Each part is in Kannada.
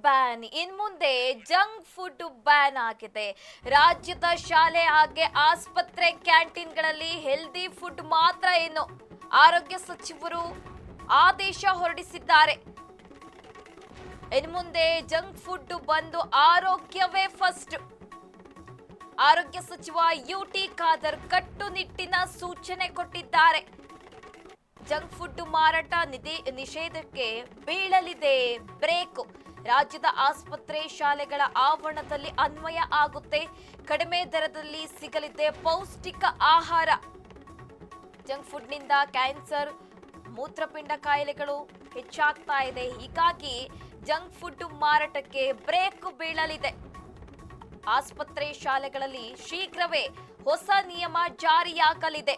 ಬ್ಯಾನ್ ಇನ್ ಮುಂದೆ ಜಂಕ್ ಫುಡ್ ಬ್ಯಾನ್ ಆಗಿದೆ. ರಾಜ್ಯದ ಶಾಲೆ ಹಾಗೆ ಆಸ್ಪತ್ರೆ ಕ್ಯಾಂಟೀನ್ಗಳಲ್ಲಿ ಹೆಲ್ದಿ ಫುಡ್ ಮಾತ್ರ ಏನು ಆರೋಗ್ಯ ಸಚಿವರು ಆದೇಶ ಹೊರಡಿಸಿದ್ದಾರೆ. ಇನ್ ಮುಂದೆ ಜಂಕ್ ಫುಡ್ ಬಂದು ಆರೋಗ್ಯವೇ ಫಸ್ಟ್. ಆರೋಗ್ಯ ಸಚಿವ ಯುಟಿ ಖಾದರ್ ಕಟ್ಟುನಿಟ್ಟಿನ ಸೂಚನೆ ಕೊಟ್ಟಿದ್ದಾರೆ. ಜಂಕ್ ಫುಡ್ ಮಾರಾಟ ನಿಷೇಧಕ್ಕೆ ಬೀಳಲಿದೆ ಬ್ರೇಕ್. ರಾಜ್ಯದ ಆಸ್ಪತ್ರೆ ಶಾಲೆಗಳ ಆವರಣದಲ್ಲಿ ಅನ್ವಯ ಆಗುತ್ತೆ. ಕಡಿಮೆ ದರದಲ್ಲಿ ಸಿಗಲಿದೆ ಪೌಷ್ಟಿಕ ಆಹಾರ. ಜಂಕ್ ಫುಡ್ನಿಂದ ಕ್ಯಾನ್ಸರ್, ಮೂತ್ರಪಿಂಡ ಕಾಯಿಲೆಗಳು ಹೆಚ್ಚಾಗ್ತಾ ಇದೆ. ಹೀಗಾಗಿ ಜಂಕ್ ಫುಡ್ ಮಾರಾಟಕ್ಕೆ ಬ್ರೇಕ್ ಬೀಳಲಿದೆ. ಆಸ್ಪತ್ರೆ ಶಾಲೆಗಳಲ್ಲಿ ಶೀಘ್ರವೇ ಹೊಸ ನಿಯಮ ಜಾರಿಯಾಗಲಿದೆ.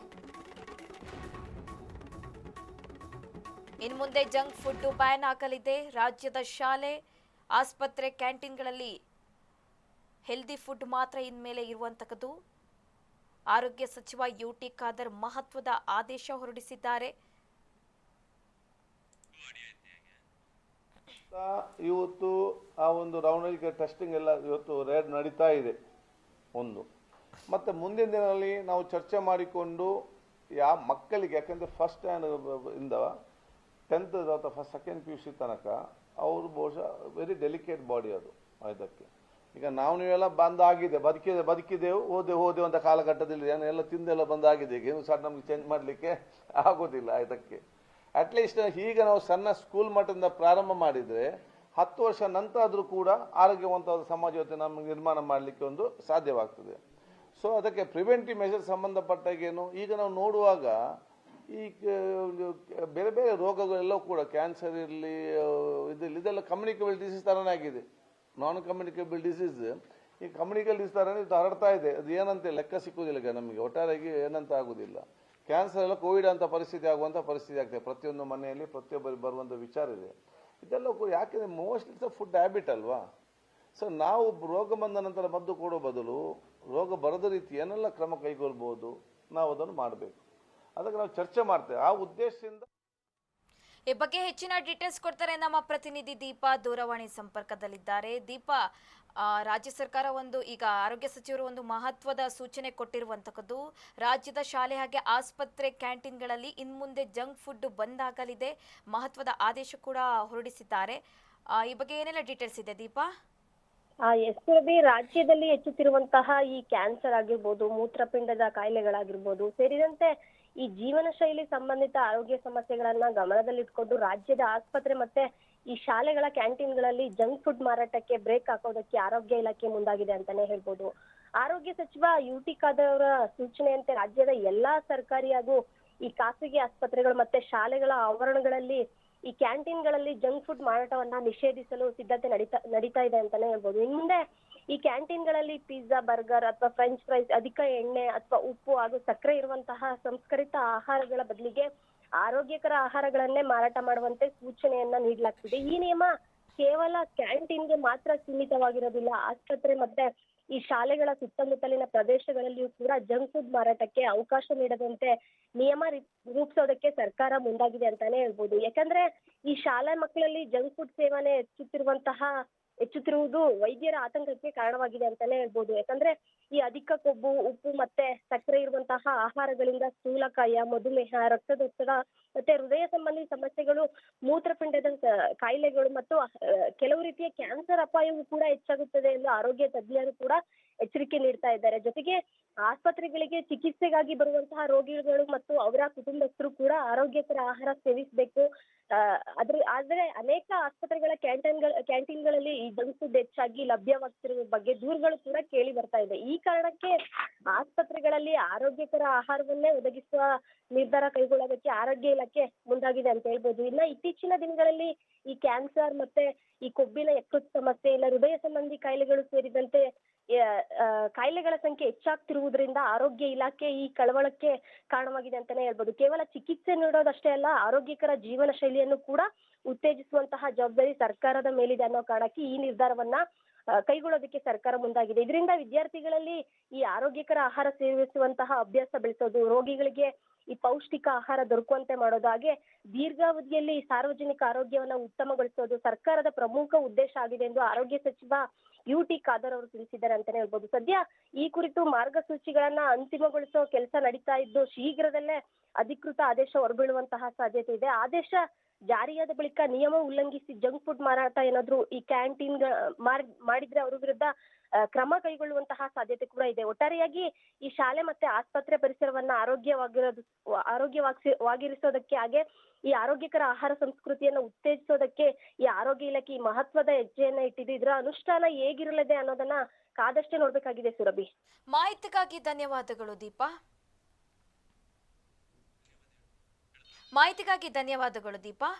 ಇನ್ನು ಮುಂದೆ ಜಂಕ್ ಫುಡ್ ಬ್ಯಾನ್ ಆಗಲಿದೆ. ರಾಜ್ಯದ ಶಾಲೆ, ಆಸ್ಪತ್ರೆ ಕ್ಯಾಂಟೀನ್ಗಳಲ್ಲಿ ಹೆಲ್ದಿ ಫುಡ್ ಮಾತ್ರ ಇನ್ಮೇಲೆ ಇರುವಂತದ್ದು. ಆರೋಗ್ಯ ಸಚಿವ ಯುಟಿ ಖಾದರ್ ಮಹತ್ವದ ಆದೇಶ ಹೊರಡಿಸಿದ್ದಾರೆ. ಇವತ್ತು ಆ ಒಂದು ರೌಂಡ್ ಟೆಸ್ಟಿಂಗ್ ಎಲ್ಲ ಇವತ್ತು ರೇಡ್ ನಡೀತಾ ಇದೆ ಒಂದು. ಮತ್ತು ಮುಂದಿನ ದಿನದಲ್ಲಿ ನಾವು ಚರ್ಚೆ ಮಾಡಿಕೊಂಡು ಯಾವ ಮಕ್ಕಳಿಗೆ, ಯಾಕಂದರೆ ಫಸ್ಟ್ ಸ್ಟ್ಯಾಂಡರ್ಡ್ ಇಂದ 10th ಅಥವಾ ಸೆಕೆಂಡ್ PUC ತನಕ ಅವರು ಬಹುಶಃ ವೆರಿ ಡೆಲಿಕೇಟ್ ಬಾಡಿ ಅದು. ಇದಕ್ಕೆ ಈಗ ನೀವೆಲ್ಲ ಬಂದಾಗಿದೆ, ಬದುಕಿದೆವು ಹೋದೆವು ಅಂತ ಕಾಲಘಟ್ಟದಲ್ಲಿ ಎಲ್ಲ ತಿಂದೆಲ್ಲ ಬಂದಾಗಿದೆ. ಈಗ ಏನು ಸಹ ನಮಗೆ ಚೇಂಜ್ ಮಾಡಲಿಕ್ಕೆ ಆಗೋದಿಲ್ಲ. ಇದಕ್ಕೆ ಅಟ್ಲೀಸ್ಟ್ ಈಗ ನಾವು ಸಣ್ಣ ಸ್ಕೂಲ್ ಮಟ್ಟದಿಂದ ಪ್ರಾರಂಭ ಮಾಡಿದರೆ 10 ವರ್ಷ ನಂತರ ಆದರೂ ಕೂಡ ಆರೋಗ್ಯವಂತವಾದ ಸಮಾಜತೆ ನಮಗೆ ನಿರ್ಮಾಣ ಮಾಡಲಿಕ್ಕೆ ಒಂದು ಸಾಧ್ಯವಾಗ್ತದೆ. ಸೊ ಅದಕ್ಕೆ ಪ್ರಿವೆಂಟಿವ್ ಮೆಷರ್ಸ್ ಸಂಬಂಧಪಟ್ಟಾಗೇನು ಈಗ ನಾವು ನೋಡುವಾಗ ಈ ಬೇರೆ ಬೇರೆ ರೋಗಗಳೆಲ್ಲವೂ ಕೂಡ ಕ್ಯಾನ್ಸರ್ ಇರಲಿ, ಇದೆಲ್ಲ ಕಮ್ಯುನಿಕೇಬಲ್ ಡಿಸೀಸ್ ಥರನೇ ಆಗಿದೆ. ನಾನ್ ಕಮ್ಯುನಿಕೇಬಲ್ ಡಿಸೀಸ್ ಈ ಕಮ್ಯುನಿಕೇಬಲ್ ಡಿಸೀಸ್ ಥರನೇ ಇದು ಹರಡ್ತಾ ಇದೆ. ಅದು ಏನಂತ ಲೆಕ್ಕ ಸಿಕ್ಕುವುದಿಲ್ಲ ಈಗ ನಮಗೆ, ಒಟ್ಟಾರೆಯಾಗಿ ಏನಂತ ಆಗೋದಿಲ್ಲ. ಕ್ಯಾನ್ಸರ್ ಎಲ್ಲ ಕೋವಿಡ್ ಅಂತ ಪರಿಸ್ಥಿತಿ ಆಗುವಂಥ ಪರಿಸ್ಥಿತಿ ಆಗ್ತದೆ. ಪ್ರತಿಯೊಂದು ಮನೆಯಲ್ಲಿ ಪ್ರತಿಯೊಬ್ಬರಿಗೆ ಬರುವಂಥ ವಿಚಾರ ಇದೆ. ಇದೆಲ್ಲ ಯಾಕೆಂದರೆ ಮೋಸ್ಟ್ಲಿ ಇಟ್ಸ್ ಫುಡ್ ಹ್ಯಾಬಿಟ್ ಅಲ್ವಾ. ಸೊ ನಾವು ರೋಗ ಬಂದ ನಂತರ ಮದ್ದು ಕೊಡೋ ಬದಲು ರೋಗ ಬರದ ರೀತಿ ಏನೆಲ್ಲ ಕ್ರಮ ಕೈಗೊಳ್ಬೋದು ನಾವು ಅದನ್ನು ಮಾಡಬೇಕು. ಅದಕ್ಕೆ ನಾವು ಚರ್ಚೆ ಮಾಡ್ತೇವೆ. ಆ ಉದ್ದೇಶದಿಂದ ಈ ಬಗ್ಗೆ ಹೆಚ್ಚಿನ ಡೀಟೇಲ್ಸ್ ಕೊಡ್ತಾರೆ ನಮ್ಮ ಪ್ರತಿನಿಧಿ ದೀಪಾ ದೂರವಾಣಿ ಸಂಪರ್ಕದಲ್ಲಿದ್ದಾರೆ. ದೀಪಾ, ರಾಜ್ಯ ಸರ್ಕಾರ ಈಗ ಆರೋಗ್ಯ ಸಚಿವರು ಒಂದು ಮಹತ್ವದ ಸೂಚನೆ ಕೊಟ್ಟಿರುವಂತದ್ದು. ರಾಜ್ಯದ ಶಾಲೆ ಹಾಗೆ ಆಸ್ಪತ್ರೆ ಕ್ಯಾಂಟೀನ್ಗಳಲ್ಲಿ ಇನ್ನು ಮುಂದೆ ಜಂಕ್ ಫುಡ್ ಬಂದ್ ಆಗಲಿದೆ. ಮಹತ್ವದ ಆದೇಶ ಕೂಡ ಹೊರಡಿಸಿದ್ದಾರೆ. ಈ ಬಗ್ಗೆ ಏನೆಲ್ಲ ಡೀಟೇಲ್ಸ್ ಇದೆ ದೀಪಾ? ಎಸ್ಪಿ ರಾಜ್ಯದಲ್ಲಿ ಹೆಚ್ಚುತ್ತಿರುವಂತಹ ಈ ಕ್ಯಾನ್ಸರ್ ಆಗಿರ್ಬೋದು, ಮೂತ್ರಪಿಂಡದ ಕಾಯಿಲೆಗಳಾಗಿರ್ಬೋದು ಸೇರಿದಂತೆ ಈ ಜೀವನ ಶೈಲಿ ಸಂಬಂಧಿತ ಆರೋಗ್ಯ ಸಮಸ್ಯೆಗಳನ್ನ ಗಮನದಲ್ಲಿಟ್ಕೊಂಡು ರಾಜ್ಯದ ಆಸ್ಪತ್ರೆ ಮತ್ತೆ ಈ ಶಾಲೆಗಳ ಕ್ಯಾಂಟೀನ್ಗಳಲ್ಲಿ ಜಂಕ್ ಫುಡ್ ಮಾರಾಟಕ್ಕೆ ಬ್ರೇಕ್ ಹಾಕೋದಕ್ಕೆ ಆರೋಗ್ಯ ಇಲಾಖೆ ಮುಂದಾಗಿದೆ ಅಂತಾನೆ ಹೇಳ್ಬೋದು. ಆರೋಗ್ಯ ಸಚಿವ ಯುಟಿ ಖಾದರ್ ಅವರ ಸೂಚನೆಯಂತೆ ರಾಜ್ಯದ ಎಲ್ಲಾ ಸರ್ಕಾರಿ ಹಾಗೂ ಈ ಖಾಸಗಿ ಆಸ್ಪತ್ರೆಗಳು ಮತ್ತೆ ಶಾಲೆಗಳ ಆವರಣಗಳಲ್ಲಿ ಈ ಕ್ಯಾಂಟೀನ್ಗಳಲ್ಲಿ ಜಂಕ್ ಫುಡ್ ಮಾರಾಟವನ್ನ ನಿಷೇಧಿಸಲು ಸಿದ್ಧತೆ ನಡೀತಾ ಇದೆ ಅಂತಾನೆ ಹೇಳ್ಬೋದು. ಇನ್ ಮುಂದೆ ಈ ಕ್ಯಾಂಟೀನ್ಗಳಲ್ಲಿ ಪಿಜ್ಜಾ, ಬರ್ಗರ್ ಅಥವಾ ಫ್ರೆಂಚ್ ಫ್ರೈಸ್, ಅಧಿಕ ಎಣ್ಣೆ ಅಥವಾ ಉಪ್ಪು ಹಾಗೂ ಸಕ್ಕರೆ ಇರುವಂತಹ ಸಂಸ್ಕರಿತ ಆಹಾರಗಳ ಬದಲಿಗೆ ಆರೋಗ್ಯಕರ ಆಹಾರಗಳನ್ನೇ ಮಾರಾಟ ಮಾಡುವಂತೆ ಸೂಚನೆಯನ್ನ ನೀಡಲಾಗ್ತಿದೆ. ಈ ನಿಯಮ ಕೇವಲ ಕ್ಯಾಂಟೀನ್ಗೆ ಮಾತ್ರ ಸೀಮಿತವಾಗಿರೋದಿಲ್ಲ. ಆಸ್ಪತ್ರೆ ಮತ್ತೆ ಈ ಶಾಲೆಗಳ ಸುತ್ತಮುತ್ತಲಿನ ಪ್ರದೇಶಗಳಲ್ಲಿಯೂ ಕೂಡ ಜಂಕ್ ಫುಡ್ ಮಾರಾಟಕ್ಕೆ ಅವಕಾಶ ನೀಡದಂತೆ ನಿಯಮ ರೂಪಿಸೋದಕ್ಕೆ ಸರ್ಕಾರ ಮುಂದಾಗಿದೆ ಅಂತಾನೆ ಹೇಳ್ಬೋದು. ಯಾಕಂದ್ರೆ ಈ ಶಾಲಾ ಮಕ್ಕಳಲ್ಲಿ ಜಂಕ್ ಫುಡ್ ಸೇವನೆ ಹೆಚ್ಚುತ್ತಿರುವುದು ವೈದ್ಯರ ಆತಂಕಕ್ಕೆ ಕಾರಣವಾಗಿದೆ ಅಂತಾನೆ ಹೇಳ್ಬೋದು. ಯಾಕಂದ್ರೆ ಈ ಅಧಿಕ ಕೊಬ್ಬು, ಉಪ್ಪು ಮತ್ತೆ ಸಕ್ಕರೆ ಇರುವಂತಹ ಆಹಾರಗಳಿಂದ ಸ್ಥೂಲಕಾಯ, ಮಧುಮೇಹ, ರಕ್ತದೊತ್ತಡ ಮತ್ತೆ ಹೃದಯ ಸಂಬಂಧಿ ಸಮಸ್ಯೆಗಳು, ಮೂತ್ರಪಿಂಡದ ಕಾಯಿಲೆಗಳು ಮತ್ತು ಕೆಲವು ರೀತಿಯ ಕ್ಯಾನ್ಸರ್ ಅಪಾಯವೂ ಕೂಡ ಹೆಚ್ಚಾಗುತ್ತದೆ ಎಂದು ಆರೋಗ್ಯ ತಜ್ಞರು ಕೂಡ ಎಚ್ಚರಿಕೆ ನೀಡ್ತಾ ಇದ್ದಾರೆ. ಜೊತೆಗೆ ಆಸ್ಪತ್ರೆಗಳಿಗೆ ಚಿಕಿತ್ಸೆಗಾಗಿ ಬರುವಂತಹ ರೋಗಿಗಳು ಮತ್ತು ಅವರ ಕುಟುಂಬಸ್ಥರು ಕೂಡ ಆರೋಗ್ಯಕರ ಆಹಾರ ಸೇವಿಸಬೇಕು. ಆದ್ರೆ ಅನೇಕ ಆಸ್ಪತ್ರೆಗಳ ಕ್ಯಾಂಟೀನ್ಗಳಲ್ಲಿ ಈ ಜಂಕ್ ಫುಡ್ ಹೆಚ್ಚಾಗಿ ಲಭ್ಯವಾಗ್ತಿರುವ ಬಗ್ಗೆ ದೂರುಗಳು ಕೂಡ ಕೇಳಿ ಬರ್ತಾ ಇದೆ. ಈ ಕಾರಣಕ್ಕೆ ಆಸ್ಪತ್ರೆಗಳಲ್ಲಿ ಆರೋಗ್ಯಕರ ಆಹಾರವನ್ನೇ ಒದಗಿಸುವ ನಿರ್ಧಾರ ಕೈಗೊಳ್ಳೋದಕ್ಕೆ ಆರೋಗ್ಯ ಇಲಾಖೆ ಮುಂದಾಗಿದೆ ಅಂತ ಹೇಳ್ಬೋದು. ಇನ್ನ ಇತ್ತೀಚಿನ ದಿನಗಳಲ್ಲಿ ಈ ಕ್ಯಾನ್ಸರ್ ಮತ್ತೆ ಈ ಕೊಬ್ಬಿನ ಯಕೃತ್ ಸಮಸ್ಯೆ, ಇಲ್ಲ ಹೃದಯ ಸಂಬಂಧಿ ಕಾಯಿಲೆಗಳು ಸೇರಿದಂತೆ ಕಾಯಿಲೆಗಳ ಸಂಖ್ಯೆ ಹೆಚ್ಚಾಗ್ತಿರುವುದರಿಂದ ಆರೋಗ್ಯ ಇಲಾಖೆ ಈ ಕಳವಳಕ್ಕೆ ಕಾರಣವಾಗಿದೆ ಅಂತಾನೆ ಹೇಳ್ಬೋದು. ಕೇವಲ ಚಿಕಿತ್ಸೆ ನೀಡೋದಷ್ಟೇ ಅಲ್ಲ, ಆರೋಗ್ಯಕರ ಜೀವನ ಶೈಲಿಯನ್ನು ಕೂಡ ಉತ್ತೇಜಿಸುವಂತಹ ಜವಾಬ್ದಾರಿ ಸರ್ಕಾರದ ಮೇಲಿದೆ ಅನ್ನೋ ಕಾರಣಕ್ಕೆ ಈ ನಿರ್ಧಾರವನ್ನ ಕೈಗೊಳ್ಳೋದಕ್ಕೆ ಸರ್ಕಾರ ಮುಂದಾಗಿದೆ. ಇದರಿಂದ ವಿದ್ಯಾರ್ಥಿಗಳಲ್ಲಿ ಈ ಆರೋಗ್ಯಕರ ಆಹಾರ ಸೇವಿಸುವಂತಹ ಅಭ್ಯಾಸ ಬೆಳೆಸೋದು, ರೋಗಿಗಳಿಗೆ ಈ ಪೌಷ್ಟಿಕ ಆಹಾರ ದೊರಕುವಂತೆ ಮಾಡೋದು, ಹಾಗೆ ದೀರ್ಘಾವಧಿಯಲ್ಲಿ ಸಾರ್ವಜನಿಕ ಆರೋಗ್ಯವನ್ನ ಉತ್ತಮಗೊಳಿಸೋದು ಸರ್ಕಾರದ ಪ್ರಮುಖ ಉದ್ದೇಶ ಆಗಿದೆ ಎಂದು ಆರೋಗ್ಯ ಸಚಿವ UT ಖಾದರ್ ಅವರು ತಿಳಿಸಿದ್ದಾರೆ ಅಂತಾನೆ ಹೇಳ್ಬೋದು. ಸದ್ಯ ಈ ಕುರಿತು ಮಾರ್ಗಸೂಚಿಗಳನ್ನ ಅಂತಿಮಗೊಳಿಸೋ ಕೆಲಸ ನಡೀತಾ ಇದ್ದು, ಶೀಘ್ರದಲ್ಲೇ ಅಧಿಕೃತ ಆದೇಶ ಹೊರಬೀಳುವಂತಹ ಸಾಧ್ಯತೆ ಇದೆ. ಆದೇಶ ಜಾರಿಯಾದ ಬಳಿಕ ನಿಯಮ ಉಲ್ಲಂಘಿಸಿ ಜಂಕ್ ಫುಡ್ ಮಾರಾಟ ಏನಾದ್ರು ಈ ಕ್ಯಾಂಟೀನ್ ಮಾಡಿದ್ರೆ ಅವರ ವಿರುದ್ಧ ಕ್ರಮ ಕೈಗೊಳ್ಳುವಂತಹ ಸಾಧ್ಯತೆ ಕೂಡ ಇದೆ. ಒಟ್ಟಾರೆಯಾಗಿ ಈ ಶಾಲೆ ಮತ್ತೆ ಆಸ್ಪತ್ರೆ ಪರಿಸರವನ್ನ ಆರೋಗ್ಯವಾಗಿರಿಸೋದಕ್ಕೆ, ಹಾಗೆ ಈ ಆರೋಗ್ಯಕರ ಆಹಾರ ಸಂಸ್ಕೃತಿಯನ್ನ ಉತ್ತೇಜಿಸೋದಕ್ಕೆ ಈ ಆರೋಗ್ಯ ಇಲಾಖೆ ಈ ಮಹತ್ವದ ಹೆಜ್ಜೆಯನ್ನ ಇಟ್ಟಿದೆ. ಇದರ ಅನುಷ್ಠಾನ ಹೇಗಿರಲಿದೆ ಅನ್ನೋದನ್ನ ಕಾದಷ್ಟೇ ನೋಡ್ಬೇಕಾಗಿದೆ ಸುರಭಿ. ಮಾಹಿತಿಗಾಗಿ ಧನ್ಯವಾದಗಳು ದೀಪಾ.